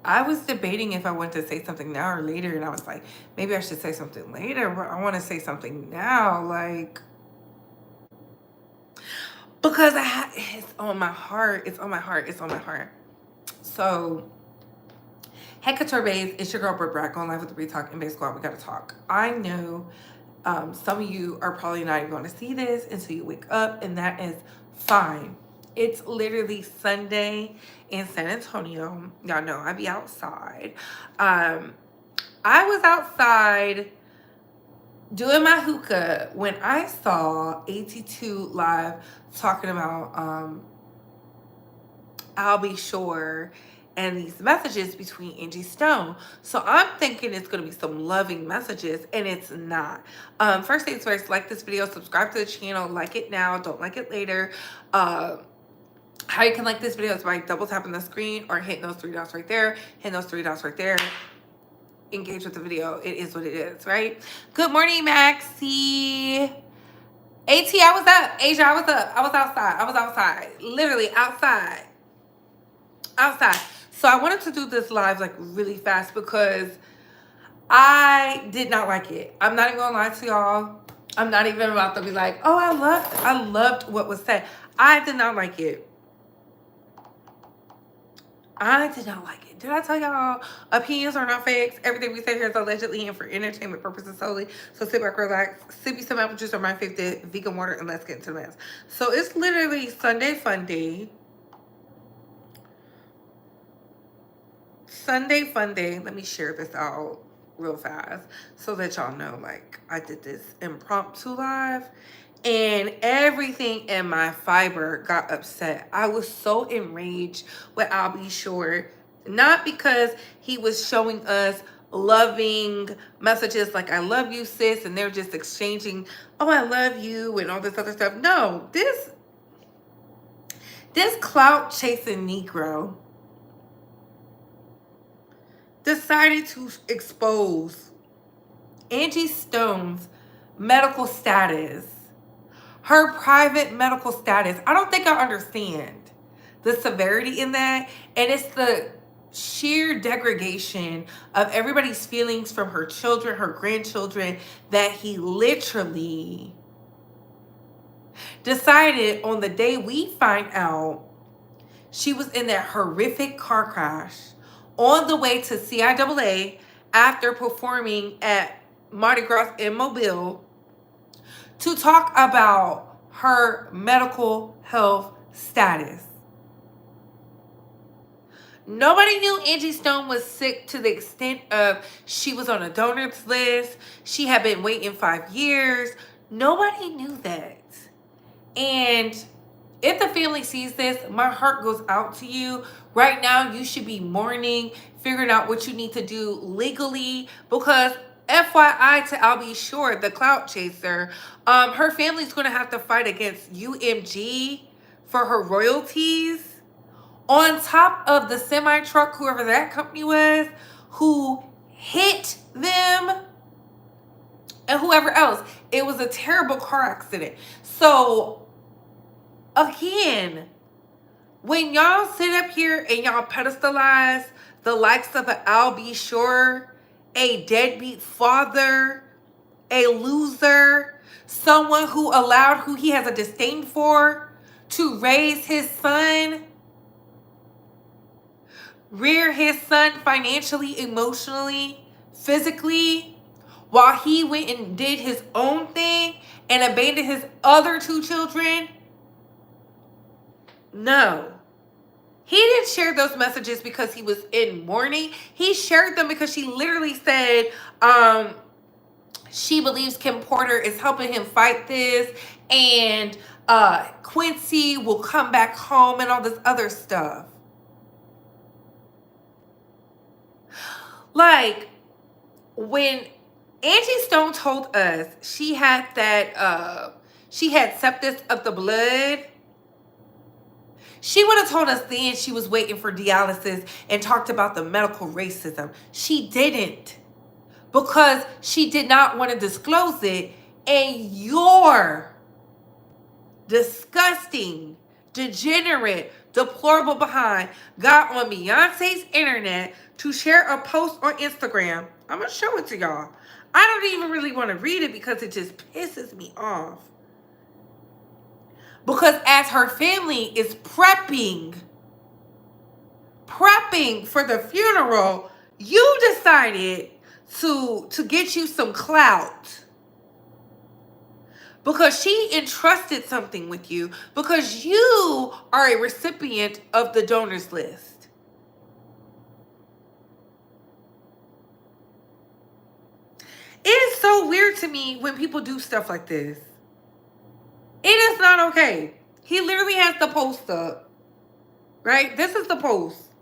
I was debating if I wanted to say something now or later, and I was like, maybe I should say something later, but I want to say something now, like, because it's on my heart. It's on my heart. It's on my heart. So, hey, Couture Bays, it's your girl, Britt Brack, on live with the Retalk and Bay Squad. We gotta talk. I know some of you are probably not even going to see this until you wake up, and that is fine. It's literally Sunday in San Antonio. Y'all know I be outside. I was outside doing my hookah when I saw AT2 live talking about I'll Be Sure and these messages between Angie Stone. So I'm thinking it's going to be some loving messages, and it's not. First things first, like this video, subscribe to the channel, like it now, don't like it later. How you can like this video is by double tapping the screen or hitting those three dots right there, hitting those three dots right there. Engage with the video. It is what it is, right? Good morning, Maxie. AT, I was up. Asia, I was up. I was outside. I was outside. Literally outside. Outside. So I wanted to do this live like really fast because I did not like it. I'm not even gonna lie to y'all. I'm not even about to be like, oh, I loved what was said. I did not like it. I did not like it. Did I tell y'all opinions are not facts? Everything we say here is allegedly and for entertainment purposes solely. So sit back, relax, sip you some apple juice or my favorite vegan water, and let's get into the mess. So it's literally Sunday Fun Day. Sunday Fun Day. Let me share this out real fast so that y'all know, like, I did this impromptu live and everything in my fiber got upset. I was so enraged with I'll Be Sure, not because he was showing us loving messages like I love you, sis, and they're just exchanging, oh, I love you and all this other stuff. No, this clout chasing Negro decided to expose Angie Stone's medical status, her private medical status. I don't think I understand the severity in that. And it's the sheer degradation of everybody's feelings from her children, her grandchildren, that he literally decided on the day we find out she was in that horrific car crash on the way to CIAA after performing at Mardi Gras in Mobile to talk about her medical health status. Nobody knew Angie Stone was sick to the extent of she was on a donor's list. She had been waiting 5 years. Nobody knew that. And if the family sees this, my heart goes out to you. Right now, you should be mourning, figuring out what you need to do legally, because FYI to I'll Be Sure, the clout chaser, her family's going to have to fight against UMG for her royalties, on top of the semi-truck, whoever that company was, who hit them, and whoever else. It was a terrible car accident. So again, when y'all sit up here and y'all pedestalize the likes of an I'll Be Sure, a deadbeat father, a loser, someone who allowed who he has a disdain for to raise his son, rear his son financially, emotionally, physically, while he went and did his own thing and abandoned his other 2 children. No. He didn't share those messages because he was in mourning. He shared them because she literally said she believes Kim Porter is helping him fight this, and Quincy will come back home and all this other stuff. Like, when Angie Stone told us she had that, she had sepsis of the blood, she would have told us then she was waiting for dialysis and talked about the medical racism. She didn't, because she did not want to disclose it. And your disgusting, degenerate, deplorable behind got on Beyonce's internet to share a post on Instagram. I'm going to show it to y'all. I don't even really want to read it because it just pisses me off. Because as her family is prepping for the funeral, you decided to get you some clout. Because she entrusted something with you. Because you are a recipient of the donors list. It is so weird to me when people do stuff like this. It is not okay. He literally has the post up. Right? This is the post.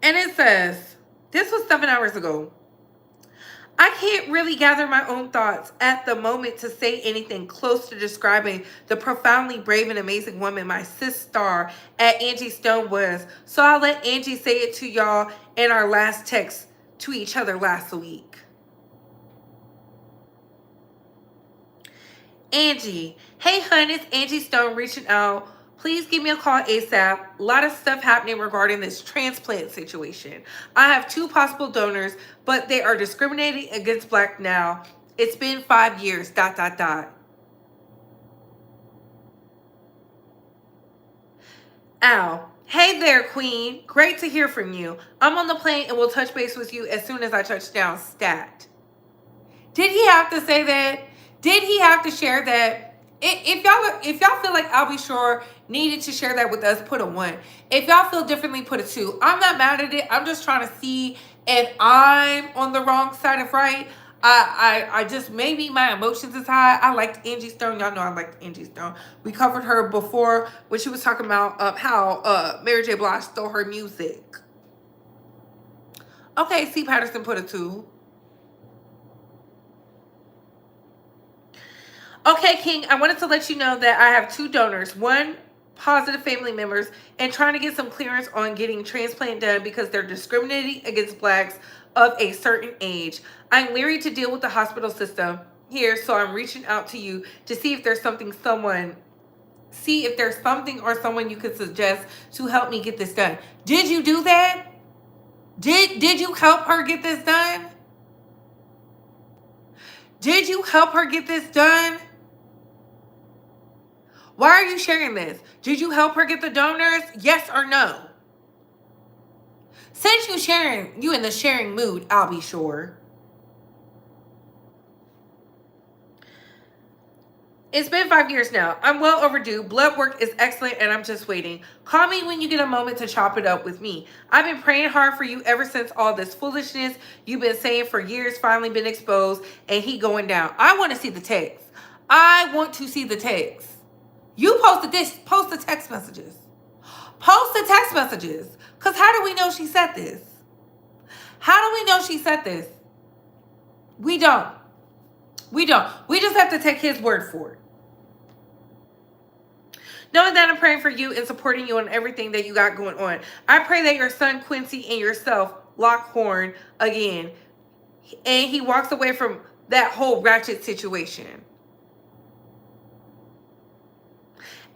And it says, this was 7 hours ago. I can't really gather my own thoughts at the moment to say anything close to describing the profoundly brave and amazing woman my sis star at Angie Stone was. So I'll let Angie say it to y'all in our last text to each other last week. Angie, hey hun, it's Angie Stone reaching out. Please give me a call ASAP. A lot of stuff happening regarding this transplant situation. I have 2 possible donors, but they are discriminating against Black now. It's been 5 years, ... Al, hey there, Queen. Great to hear from you. I'm on the plane and will touch base with you as soon as I touch down, stat. Did he have to say that? Did he have to share that? If y'all feel like I'll be sure needed to share that with us, put a 1. If y'all feel differently, put a 2. I'm not mad at it. I'm just trying to see if I'm on the wrong side of right. I just, maybe my emotions is high. I liked Angie Stone. Y'all know I liked Angie Stone. We covered her before when she was talking about how Mary J. Blige stole her music. Okay, C. Patterson put a 2. Okay, King, I wanted to let you know that I have 2 donors, 1 positive family members, and trying to get some clearance on getting transplant done because they're discriminating against Blacks of a certain age. I'm leery to deal with the hospital system here, so I'm reaching out to you to see if there's something or someone you could suggest to help me get this done. Did you do that? Did you help her get this done? Did you help her get this done? Why are you sharing this? Did you help her get the donors? Yes or no? Since you in the sharing mood, I'll be sure. It's been 5 years now. I'm well overdue. Blood work is excellent and I'm just waiting. Call me when you get a moment to chop it up with me. I've been praying hard for you ever since all this foolishness you've been saying for years finally been exposed and he going down. I want to see the text. I want to see the text. You posted this. Post the text messages. Post the text messages. Because how do we know she said this? How do we know she said this? We don't. We don't. We just have to take his word for it. Knowing that I'm praying for you and supporting you on everything that you got going on. I pray that your son Quincy and yourself lock horn again. And he walks away from that whole ratchet situation.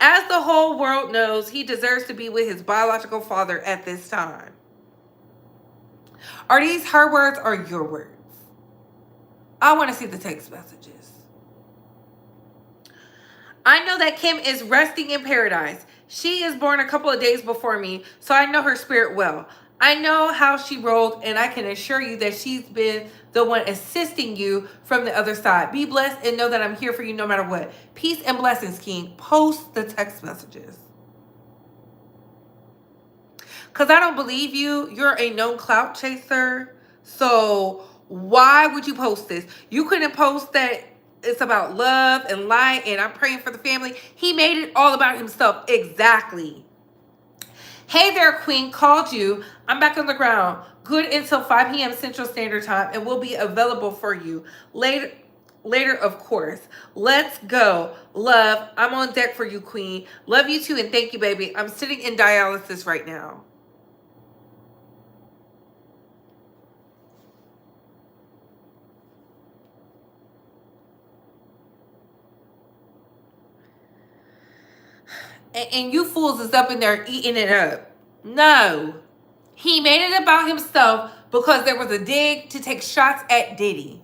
As the whole world knows, he deserves to be with his biological father at this time. Are these her words or your words? I want to see the text messages. I know that Kim is resting in paradise. She is born a couple of days before me, so I know her spirit well. I know how she rolled, and I can assure you that she's been the one assisting you from the other side. Be blessed and know that I'm here for you no matter what. Peace and blessings, King. Post the text messages. Because I don't believe you. You're a known clout chaser. So why would you post this? You couldn't post that it's about love and light and I'm praying for the family. He made it all about himself. Exactly. Hey there, Queen. Called you. I'm back on the ground. Good until 5 p.m. Central Standard Time and will be available for you later, of course. Let's go. Love. I'm on deck for you, Queen. Love you too and thank you, baby. I'm sitting in dialysis right now. and you fools is up in there eating it up. No. He made it about himself because there was a dig to take shots at Diddy.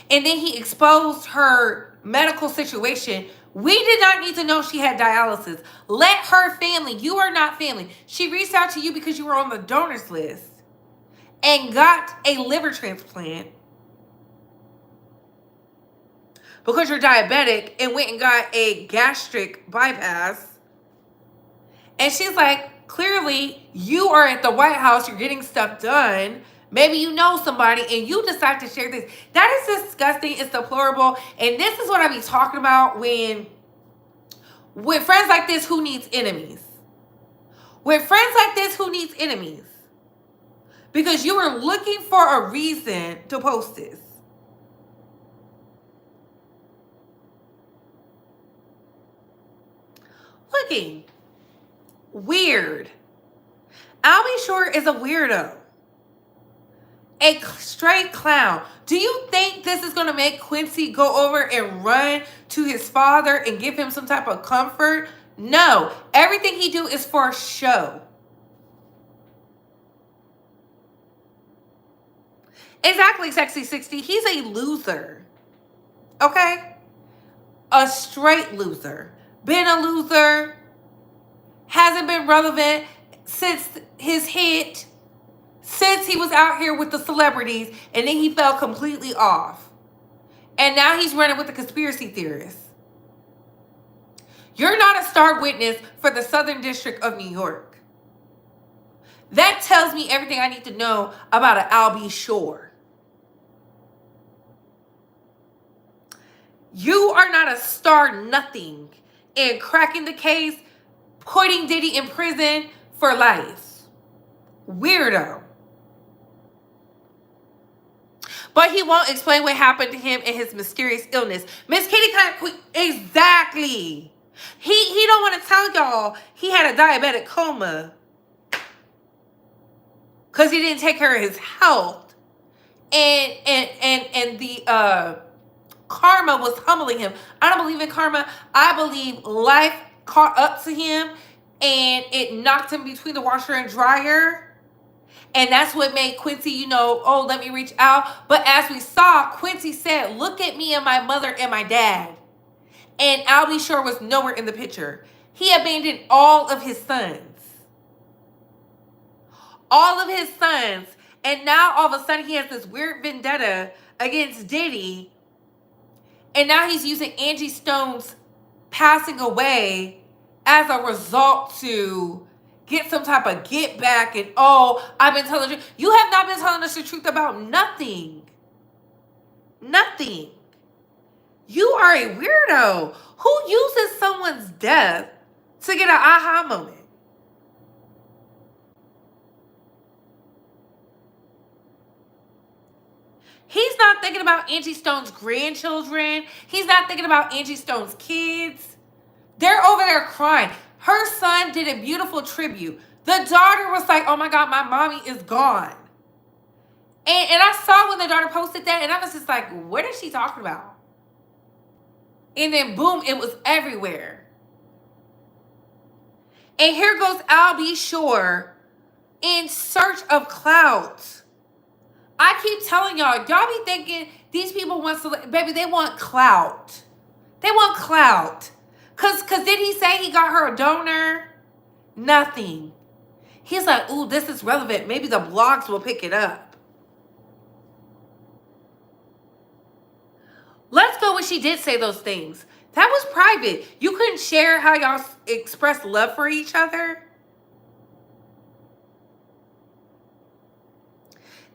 And then he exposed her medical situation. We did not need to know she had dialysis. Let her family, you are not family. She reached out to you because you were on the donors list and got a liver transplant because you're diabetic and went and got a gastric bypass. And she's like, clearly you are at the White House, you're getting stuff done. Maybe you know somebody and you decide to share this. That is disgusting. It's deplorable. And this is what I be talking about when with friends like this, who needs enemies? With friends like this, who needs enemies? Because you were looking for a reason to post this. Looking weird. I'll be sure is a weirdo. A straight clown. Do you think this is going to make Quincy go over and run to his father and give him some type of comfort? No. Everything he do is for show. Exactly, Sexy 60. He's a loser. Okay? A straight loser. Been a loser. Hasn't been relevant since his hit. Since he was out here with the celebrities, and then he fell completely off. And now he's running with the conspiracy theorists. You're not a star witness for the Southern District of New York. That tells me everything I need to know about an Albie Shore. You are not a star nothing in cracking the case, putting Diddy in prison for life. Weirdo. But he won't explain what happened to him and his mysterious illness. Miss Kitty Cat, exactly. He don't want to tell y'all he had a diabetic coma because he didn't take care of his health, and the karma was humbling him. I don't believe in karma. I believe life caught up to him and it knocked him between the washer and dryer. And that's what made Quincy, oh, let me reach out. But as we saw, Quincy said, look at me and my mother and my dad. And Albie Shore was nowhere in the picture. He abandoned all of his sons. All of his sons. And now all of a sudden he has this weird vendetta against Diddy. And now he's using Angie Stone's passing away as a result to get some type of get back. And I've been telling you. You have not been telling us the truth about nothing. Nothing. You are a weirdo who uses someone's death to get an aha moment. He's not thinking about Angie Stone's grandchildren. He's not thinking about Angie Stone's kids. They're over there crying. Her son did a beautiful tribute. The daughter was like, oh my God, my mommy is gone. And I saw when the daughter posted that, and I was just like, what is she talking about? And then boom, it was everywhere. And here goes Albie Shore in search of clout. I keep telling y'all be thinking these people want baby, they want clout. They want clout. Cause did he say he got her a donor? Nothing. He's like, ooh, this is relevant. Maybe the blogs will pick it up. Let's go when she did say those things. That was private. You couldn't share how y'all express love for each other.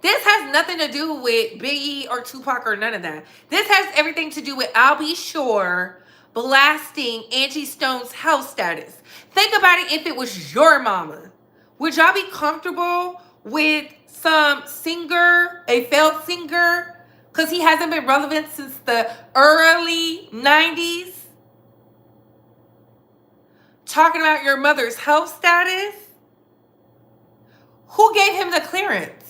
This has nothing to do with Biggie or Tupac or none of that. This has everything to do with Albie Shore blasting Angie Stone's health status. Think about it if it was your mama. Would y'all be comfortable with some singer, a failed singer, because he hasn't been relevant since the early 90s? Talking about your mother's health status? Who gave him the clearance?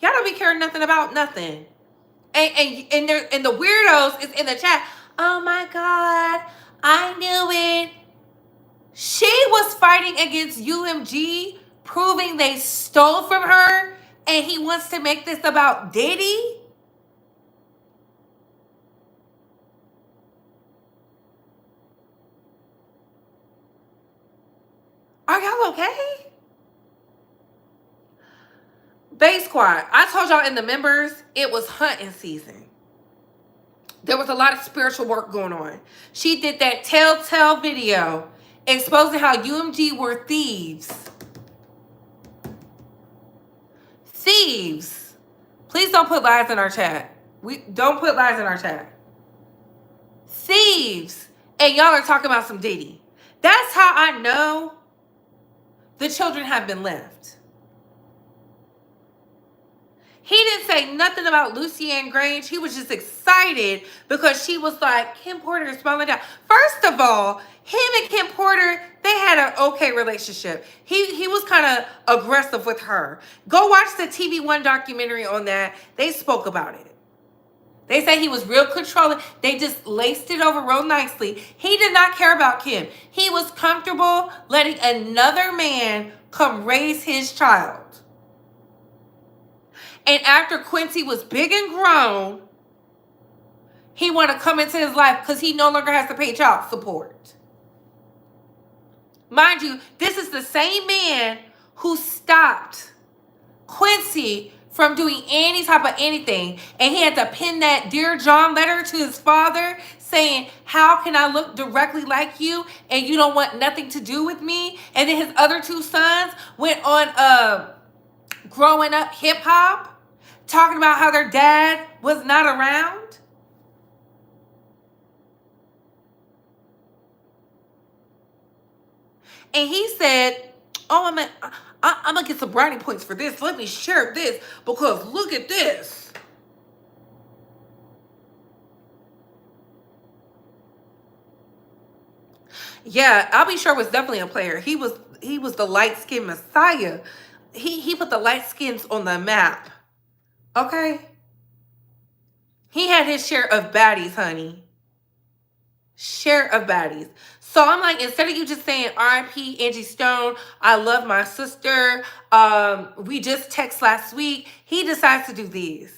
Y'all don't be caring nothing about nothing. And the weirdos is in the chat. Oh my God, I knew it. She was fighting against UMG, proving they stole from her, and he wants to make this about Diddy? Are y'all okay? Bay Squad, I told y'all in the members, it was hunting season. There was a lot of spiritual work going on. She did that telltale video exposing how UMG were thieves. Thieves. Please don't put lies in our chat. We don't put lies in our chat. Thieves. And y'all are talking about some Diddy. That's how I know the children have been left. He didn't say nothing about Lucianne Grange. He was just excited because she was like, Kim Porter is smiling down. First of all, him and Kim Porter, they had an okay relationship. He was kind of aggressive with her. Go watch the TV One documentary on that. They spoke about it. They say he was real controlling. They just laced it over real nicely. He did not care about Kim. He was comfortable letting another man come raise his child. And after Quincy was big and grown, he wanted to come into his life because he no longer has to pay child support. Mind you, this is the same man who stopped Quincy from doing any type of anything. And he had to pen that Dear John letter to his father saying, how can I look directly like you and you don't want nothing to do with me? And then his other two sons went on growing up hip hop, talking about how their dad was not around. And he said, oh, I'm going to get some brownie points for this. Let me share this because look at this. Yeah, I'll Be Sure was definitely a player. He was the light-skinned messiah. He put the light skins on the map. Okay? He had his share of baddies, honey. Share of baddies. So I'm like, instead of you just saying R.I.P. Angie Stone, I love my sister, we just text last week, he decides to do these.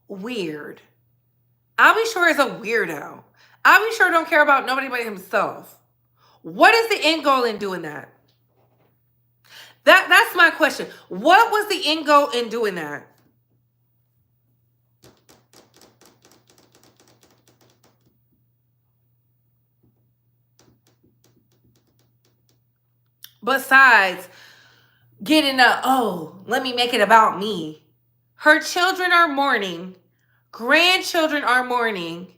Weird. I'll Be Sure is a weirdo. I'll Be Sure don't care about nobody but himself. What is the end goal in doing that? That's my question. What was the end goal in doing that? Besides getting let me make it about me. Her children are mourning. Grandchildren are mourning.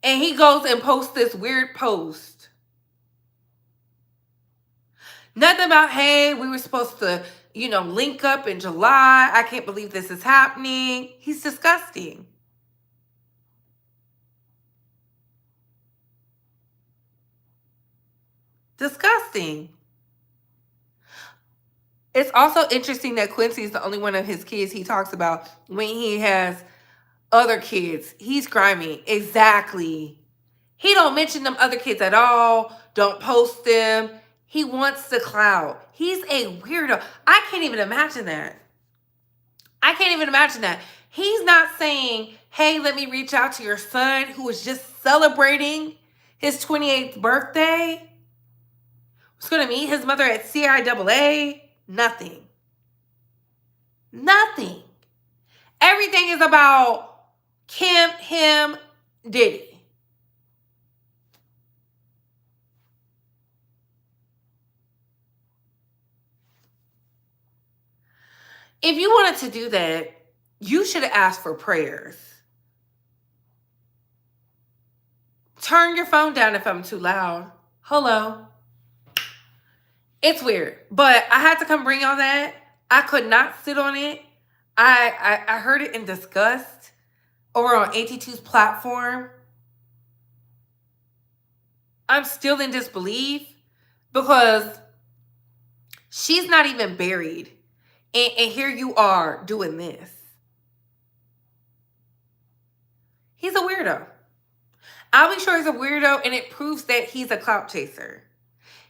And he goes and posts this weird post. Nothing about, hey, we were supposed to, link up in July. I can't believe this is happening. He's disgusting. Disgusting. It's also interesting that Quincy is the only one of his kids he talks about when he has other kids. He's grimy. Exactly. He don't mention them other kids at all. Don't post them. He wants the clout. He's a weirdo. I can't even imagine that. I can't even imagine that. He's not saying, hey, let me reach out to your son who was just celebrating his 28th birthday. Was going to meet his mother at CIAA. Nothing. Nothing. Everything is about Kim, him, Diddy. If you wanted to do that, you should have asked for prayers. Turn your phone down if I'm too loud. Hello. It's weird, but I had to come bring y'all that. I could not sit on it. I heard it in disgust over on AT2's platform. I'm still in disbelief because she's not even buried. And here you are doing this. He's a weirdo. I'll be sure he's a weirdo, and it proves that he's a clout chaser.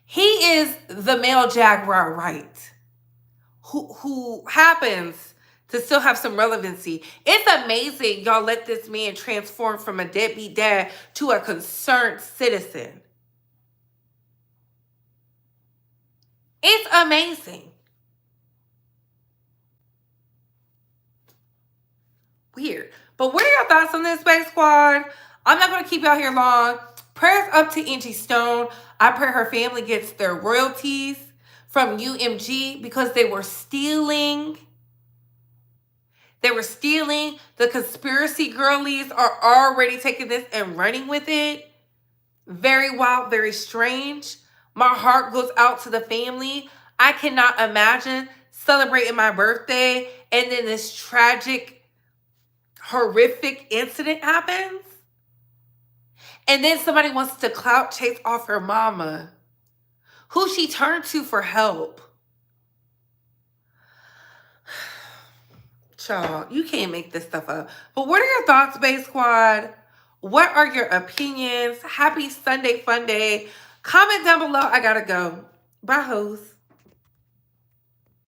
He is the male Jaguar Wright, who happens to still have some relevancy. It's amazing y'all let this man transform from a deadbeat dad to a concerned citizen. It's amazing. Weird. But what are your thoughts on this, Space Squad? I'm not going to keep y'all here long. Prayers up to Angie Stone. I pray her family gets their royalties from UMG because they were stealing. They were stealing. The conspiracy girlies are already taking this and running with it. Very wild, very strange. My heart goes out to the family. I cannot imagine celebrating my birthday and then this tragic, horrific incident happens. And then somebody wants to clout chase off her mama, who she turned to for help. Child, you can't make this stuff up. But what are your thoughts, Bae Squad? What are your opinions? Happy Sunday fun day. Comment down below. I gotta go. Bye, hoes.